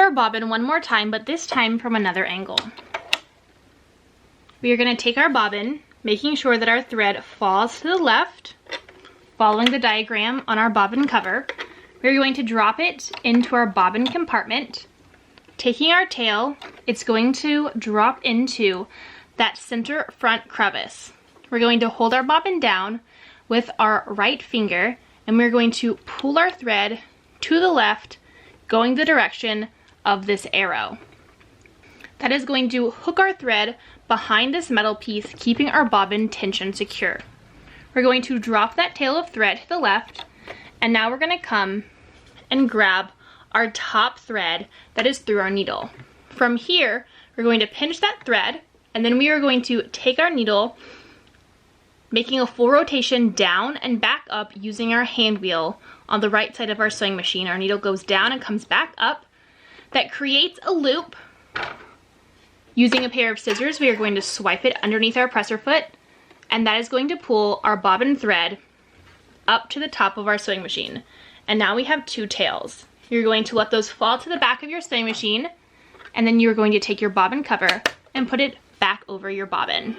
our bobbin one more time, but this time from another angle. We are going to take our bobbin, making sure that our thread falls to the left, following the diagram on our bobbin cover. We're going to drop it into our bobbin compartment. Taking our tail, it's going to drop into that center front crevice. We're going to hold our bobbin down with our right finger, and we're going to pull our thread to the left, going the direction of this arrow. That is going to hook our thread behind this metal piece, keeping our bobbin tension secure. We're going to drop that tail of thread to the left, and now we're going to come and grab our top thread that is through our needle. From here, we're going to pinch that thread, and then we are going to take our needle, making a full rotation down and back up using our hand wheel on the right side of our sewing machine. Our needle goes down and comes back up. That creates a loop. Using a pair of scissors, we are going to swipe it underneath our presser foot, and that is going to pull our bobbin thread up to the top of our sewing machine. And now we have two tails. You're going to let those fall to the back of your sewing machine, and then you're going to take your bobbin cover and put it back over your bobbin.